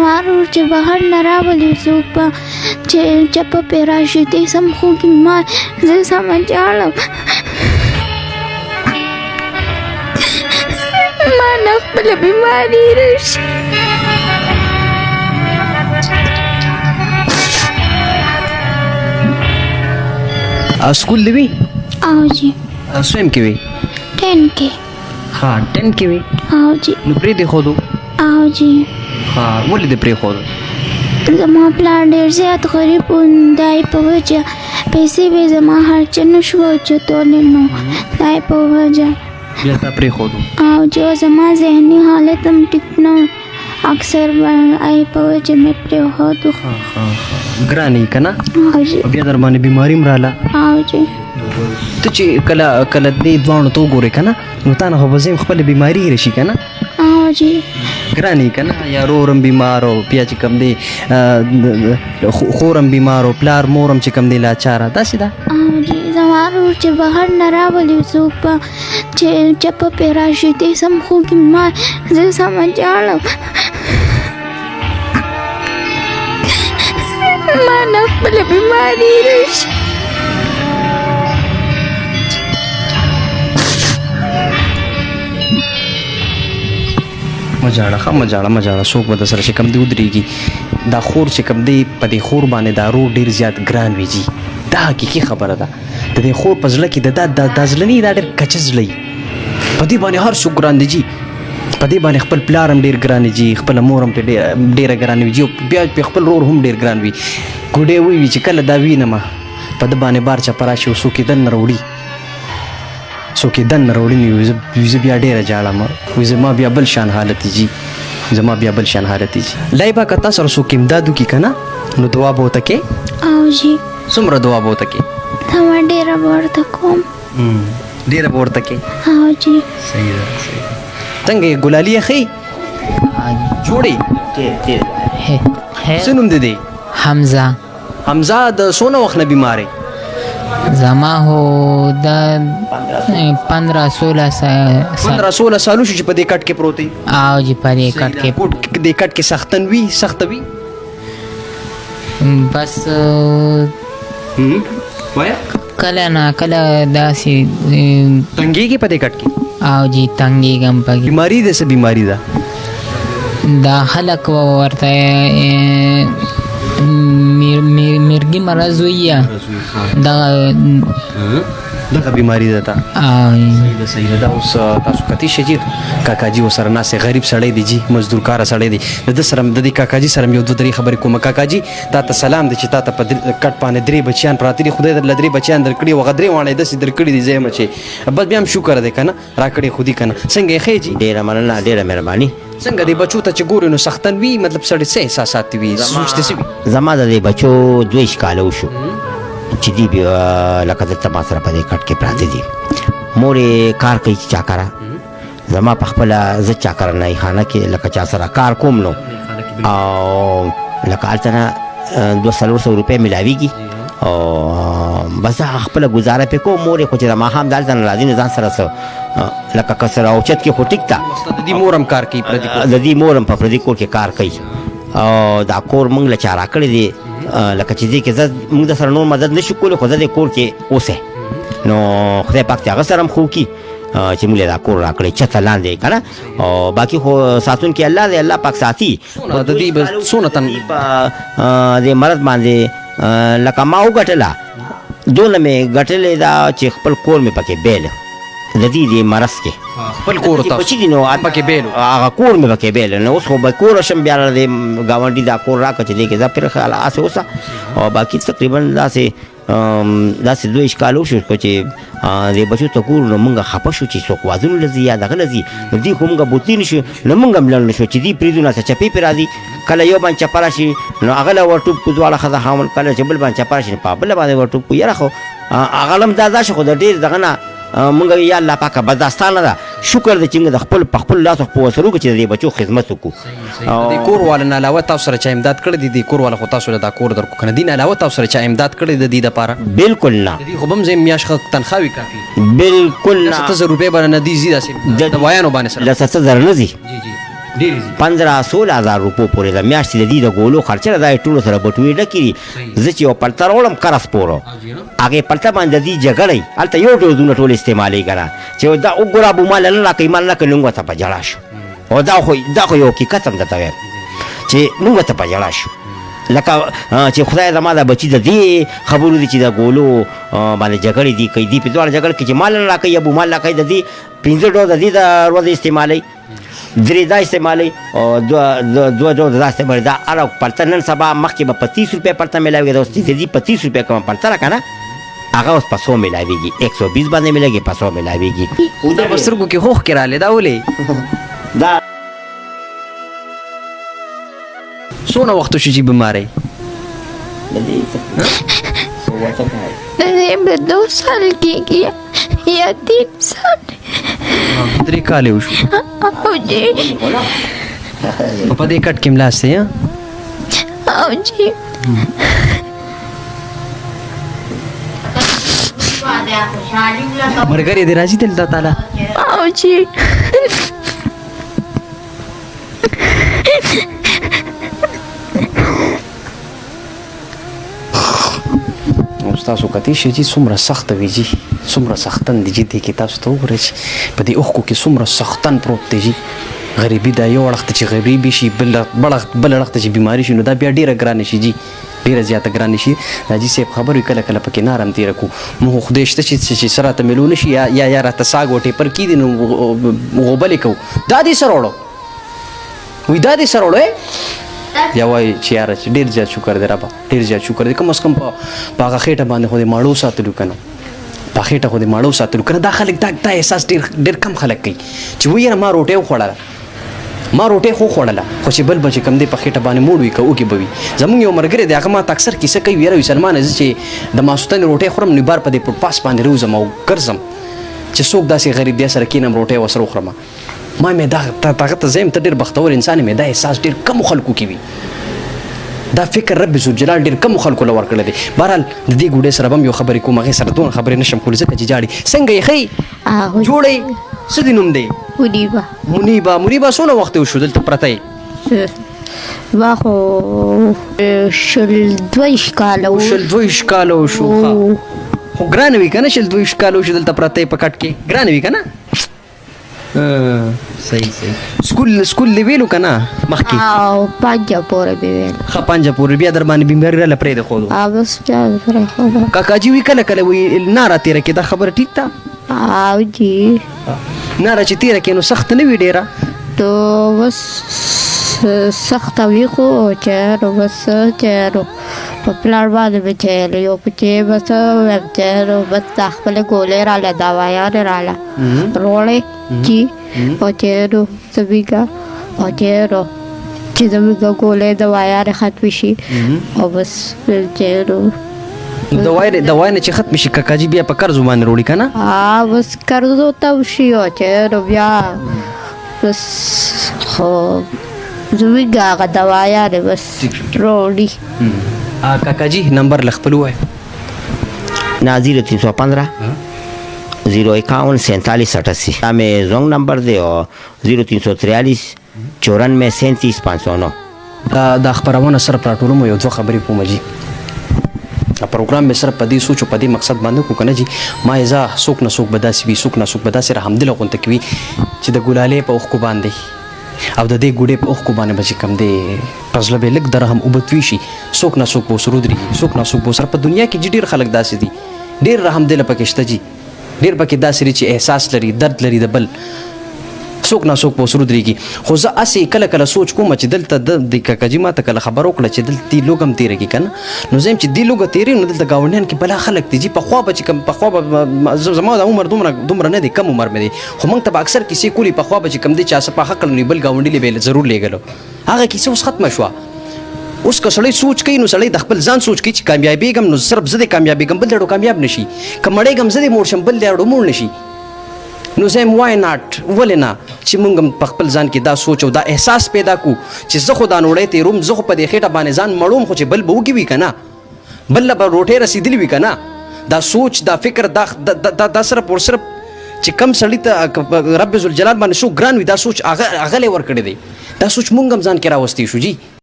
زما ورور چې بهر نه راولي څوک به چې چپه پرې راشي دی سم خوږي ما زه سمه جاړم ما نه خپله بیماري راشي स्कूल دی وی او جی سویم کې وی 10 کې ها 10 کې وی او جی نو پرې دی خودو او جی ها ولې دی پرې خودو زما پلار ډېر زیات غریب و دای په وجه پیسې به زما خرچه نه شو چتولی نو دای په وجه بیا تا پرې خودو او جو زما ذهني حالت هم ټیک نه اکثر آی په وجه مې پرې خودو ګرانې که نه او جی بیا در باندې بیماري هم راله او جی ته چې کله دې دواړو ته وګورې که نه نو تا نه خو به زه خپله بیماري هېره شي که نه او جی ګرانې که نه یا رورم بیمار او بیا چې کوم دی خورم بیمار او پلار مورم چې کوم دی لاچاره داسې ده او جی زما ورور چې بهر نه راولي څوک به چې چپه پرې راشي دی سم خوږي ما زه سمه جاړم ما نه خپله بیماري راشي مجاړه ښه مجاړه څوک به در سره چې کوم دی ودرېږي دا خور چې کوم دی په دې خور باندې دا رور ډېر زیات ګران وي جي دا حقیقي خبره ده د دې خور په زړه کې د دا زړه نه دا ډېر کچه زړه وي په دې باندې هر څوک ګران دی جي په دې باندې خپل پلار هم ډېر ګران وي جي خپله مور هم پرې ډېره ګرانه وي جي بیا پې خپل رور هم ډېر ګران وي ګوډې ووي چې کله دا وینمه په ده باندې بار چپه راشي او څوک یې دننه راوړي څوک یې دننه راوړي نو زه بیا ډېره جاړم وایي زما بیا بل شان حالت جي زما بیا بل شان حالت جي لایبا که تا سره څوک امداد وکړي که نه نو دعا به ورته کې او جی څومره دعا به ورته کې زما ډېره به ورته کوم ډېره به ورته کې او جی صحیح ده څنګه یې ګلالي یخې جوړې څه نوم دی دی حمزه حمزه د څونه وخت نه بیمار یې زما هو د 15-16 سالو شو چې په دې کټ کې پروت دی او جی په دې کټ کې دې کټ کې سخته وي بس وایه کله نه کله داسې تنګېږي په دې کټ کې او جی تنګېږم پکې بیماري ده څه بیماري ده دا خلک ورته مرګي مرض ویه دغه بیماري ده تا صحیح ده دا اوس تاسو کتی شئ جي کاکاجي ورسره ناست دی غریب سړی دی جي مزدور کاره سړی دی د ده سره د دې کاکاجي سره یو دوه درې خبرې کومه کاکاجي تا ته سلام دی چې تا ته په کټ باندې 3 بچیان پراته دي خدای درله 3 بچیان درکړي وغه 3 واڼې داسې درکړي دي زه یم چې بس بیا هم شکر دی که نه راکړې خو دي که نه څنګه یې ښې جي ډېره مننه ډېره مهرباني څنګه دی بچو ته چې ګورې نو سختن وي مطلب سړی څه احساسات وي سوچ دې څه وي زما د دې بچو 2 کاله وشو چې دی لکه دلته ما سره په دې کټ کې پراته دي مور یې کار کوي چاکره زما په خپله زه چاکره نه خانه کې لکه چا سره کار کوم نو او لکه هلته نه 200 روپۍ میلاویږي او بس خپله ګزاره پې کوم مور یې خو چې د ماښام دلته نه راځي نو ځان سره څه لکه کسر او چت کې خو ټیک ده د دې مور هم کار کوي د دې مور هم په پردي کور کې کار کوي او دا کور موږ له چا راکړی دی لکه چې دې کې موږ د سره نور مدد نه شو کولی خو زه دې کور کې اوسئ نو خدای پاک چې هغه سره هم خو کي چې موږ دا کور راکړی چته لاندې که نه او باقي خو ساتونکي الله دی الله پاک ساتي د دې به څونه تن په دې مرض باندې لکه ما وګټله دونه مې ګټلې ده چې خپل کور مې پکې بیل د دې مرض کې خپل کور ته چې دي نو پکې بیلو هغه کور مې پکې بیل نو اوس خو به کور شم بیا د ګاونډي دا کور راکړه چې دې کې زه پرې خیال هسې اوسه او باقي تقریبا داسې 2 کاله وشو چې د بچو ته ګورو نو موږ خفه شو چې څوک وازونو له ځي یا دغه له ځي نو دوی خو موږ بوتلي نه شو نو موږ هم لړ نه شو چې دوی پرېږدو نه څه چپې پرې راځي کله یو باندې چپه راشي نو هغه له ورټوپ کړو دواړه ښځه خاوند کله چې بل باندې چپه راشي نو په بله باندې ورټوپ کړو یاره خو هغه هم دا شو خو د ډېر دغه نه مونږ یا الله پاکه بس دا ستا نه ده شکر دی چې موږ د خپل په خپل لاسو په وسلو کې چې د دې بچو خدمت وکړو د کور والا نه علاوه تاسو سره چا امداد کړی دی د کور والا خو تاسو له دا کور درکو که نه دي نه علاوه تاسو سره چا امداد کړی د دې دپاره بلکل نه د دې خو به هم زه میاشت ښه تنخوا وي کافي بلکل نه 70,000 روپۍ به نه دي ځي داسې دوایانو باندې سره له 70,000 نه ځي ډېر دي 15-16 روپو پورې ده میاشتې د دې د ګولو خرچه دا ټولو سره بټوې ډکې دي زه چې یو پلته راوړم کرس پورو هغې پلته باندې د دې جګړی هلته یو ډوزونه ټول استعمالوي که نه چې دا وګوره ابو مال نه راکوي مال نه کوي نوم ورته په ژړا شو او دا خو یو حقیقت هم درته وایم چې نوم ورته په ژړا شو لکه چې خدای زما دا بچي د دې خبرو دي چې د ګولو باندې جګړې دي کوي دي په دواړه جګړه کې چې مال نه راکوي ابو مال راکوي د دې 15 ډوز د دې د ورځې استعمالوي 3 دا استعمالوي او 2 ډوز دا استعمالوي دا هر پلته نن سبا مخکې به په 30 روپۍ پلته میلاوي دا اوس د دې په 30 روپۍ کومه پلته را که نه هغه اوس په 100 میلاویږي 120 باندې میلاږي په 100 میلاویږي دا په سترګو کې خوښ کې رالی دا ولې دا څونه وخت شو چې بیماری به 2 سال کېږي یا 3 سال 3 کاله وشو او جی په دې کټ کې ملاس دی او جی مرګري دې راځي دلته تعالی او جی تاسو کتی شي چې څومره سخت وي جی څومره سختن دي چې کې تاسو ته وګورئ په دې اوښکو کې څومره سختن پروت دی جی غریبي دا یو اړخ ته چې غریبي شي بل اړخ ته چې بیماري شي نو دا بیا ډېره ګرانه شي جی ډېره زیاته ګرانه شي حاجي صاحب خبرې کله کله پکې نارم تېره کړو موږ خدای شته چې سره ته ملو نه شي یا راته ساګ و ټیپر کېدي نو غوبلې کوو دا دې سره وړو وایي دا دې سره وړو یا وایي چې یاره چې ډېر زیات شکر دی ربه ډېر زیات شکر دی کم از کم په هغه خېټه باندې خو دې ماړو ساتلو که نه په خېټه خو دې ماړو ساتلو که نه دا خلک دا احساس ډېر کم خلک کوي چې وایي یاره ما روټۍ وخوړله ما روټۍ خو خوړله خو چې بل به چې کوم دی په خېټه باندې موړ وي که اوږې به وي زموږ یو ملګری دی هغه ماته اکثر کیسه کوي یاره وي سلمانه زه چې د ماسوتنې روټۍ خورم نو بار په دې پاس باندې روزم او ګرځم چې څوک داسې غریب دی سره کینم روټۍ ورسره وخورم ما مې دا هغه ته زه یم ته ډېر بختور انسان مې دا احساس ډېر کمو خلکو کې وي دا فکر رب ذوالجلال ډېر کمو خلکو له ورکړی دی بهرحال د دې ګوډۍ سره به هم یو خبرې کوم هغې سره دونه خبرې نشم کولی ځکه چې جاړي څنګه یې ښه جوړی څه دې نوم دی منیبه څونه وخت وشو دلته پرته یې ما خو 22 کاله وشو 22 کاله وشو خو ګرانه وي که نه 22 کاله وشو دلته پرته یې په کټ کې ګرانه وي که نه صحیح سکول دې ویلو که نه مخکې او 5 پورې مې ویل ښه 5 پورې بیا در باندې بیماري راله پرېږده ښودو بس بیا پرېښوده کاکاجي وي کله کله وي ناره تېره کې دا خبره ټیک ده او جی ناره چې تېره کې نو سخت نه وي ډېره تو بس سخته وي خو چېرو بس چېرو په پلار باندې مې چېرو یو پکې بس ویم چېرو بس دا خپلې ګولۍ راله دوایانې راله روړې جی او چېرو زمېږه او چېرو چې زمېږه ګولۍ دوایانې ختمې شي او بس چېرو دوای نه چې ختم شي کاکاجي بیا په قرضو باندې روړي که نه بس قرضو ته وشي او چېرو بیا بس خو زمېږه هغه دوایانې بس روړي کاکاجي نمبر له خپل ووایه ना 0315 051 47 में Jong number दे और 0343 94 37 509 دا خبرونه سره پراټولم یو څو خبرې کوم جی پروګرام مې سره پدې سوچ او پدې مقصد باندې کو کنه جی ما یزا سوک نه سوک بداسي وي سوک نه سوک بداسي رحمدله غونته کوي چې د ګلالې په اوخ کو باندې او د دې ګوډې په اوخ کو باندې بچ کم دی پزله به لګ درهم وبتوي شي سوک نه سوک بو سرودري سوک نه سوک بو سره په دنیا کې ډېر خلک داسې دي ډېر رحمدله پکې شته جی ډېر پکې داسې چې احساس لري درد لري د بل څوک نه څوک په سرودريږي خو زه اسې کله کله سوچ کوم چې دلته د کاکاجي ماته کله خبر وکړه چې دلته دی لوګم تیرېږي که نه نو زه یم چې دی لوګه تیرې نو دلته ګاونډیان کې بلا خلک دي جي پخوا به چې کوم پخوا به زما د عمر دومره نه دی کم عمر مې دی خو موږ ته به اکثر کیسې کولي پخوا به چې کوم دی چا څه پاخه کړل نو بل ګاونډي به ضرور لیږلو هغه کیسه اوس ختمه شوه اوس که سړی سوچ کوي نو سړی د خپل ځان سوچ کوي چې کامیابېږم نو صرف زه دې کامیابېږم بل ډېرو کامیاب نه شي که مړېږم زه دې موړ شم بل ډېرو موړ نه شي نو زه یم وای ناټ ولې نه چې موږ هم په خپل ځان کې دا سوچ او دا احساس پیدا کړو چې زه خو دا نوړی تېروم زه خو په دې خېټه باندې ځان مړوم خو چې بل به وږي وي که نه بل له به روټۍ رسېدلي وي که نه دا سوچ دا فکر دا صرف اور صرف چې کم سړي ته رب ذوالجلال باندې څوک ګران وي دا سوچ هغه لی ورکړی دی دا سوچ مونږ هم ځان کې راوستی شو جي